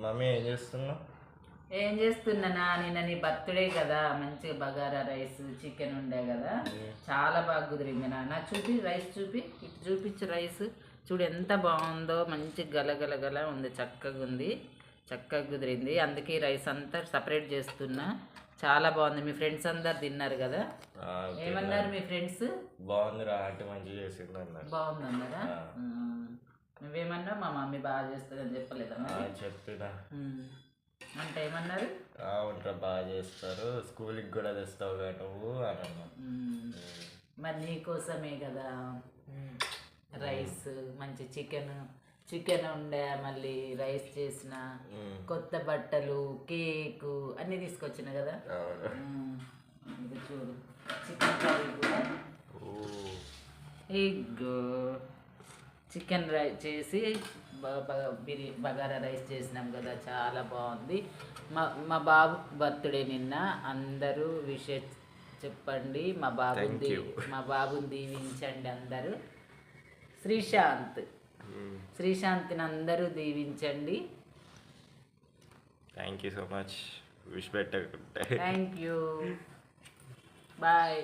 Mummy ఏం చేస్తున్నావు? ఏం చేస్తున్నానా, నిన్న నీ బర్త్డే కదా, మంచిగా బగారా రైస్ చికెన్ ఉండే కదా, చాలా బాగా కుదిరింది నాన్న. చూపి రైస్, చూపి ఇటు చూపించు రైస్. చూడు ఎంత బాగుందో, మంచి గలగలగల ఉంది, చక్కగా ఉంది, చక్కగా కుదిరింది. అందుకే రైస్ అంతా సపరేట్ చేస్తున్నా. చాలా బాగుంది. మీ ఫ్రెండ్స్ అందరు తిన్నారు కదా, ఏమన్నారు మీ ఫ్రెండ్స్? బాగుందిరా ఆంటీ, మంచిగా చేసింది అన్నారు. బాగుంది అన్నారా? నువ్వేమన్నా మా మమ్మీ బాగా చేస్తుందని చెప్పలేదా? చెప్పినా. అంటే ఏమన్నారు? ఉంటా, బాగా చేస్తారు, స్కూల్కి కూడా తెస్తావు కదా నువ్వు అని అన్నా. మరి నీకోసమే కదా రైస్, మంచి చికెన్ ఉండే, మళ్ళీ రైస్ చేసిన, కొత్త బట్టలు, కేకు అన్నీ తీసుకొచ్చిన కదా. ఇది చూడు, చికెన్ కర్రీ కూడా, ఎగ్, చికెన్ రైస్ చేసి బగారా రైస్ చేసినాం కదా, చాలా బాగుంది. మా బాబు బర్త్డే నిన్న, అందరూ విషెస్ చెప్పండి. మా బాబుని దీవించండి అందరూ. శ్రీశాంత్ని అందరూ దీవించండి. Thank you so much. Wish పెట్టకుంటే థ్యాంక్ యూ. బాయ్.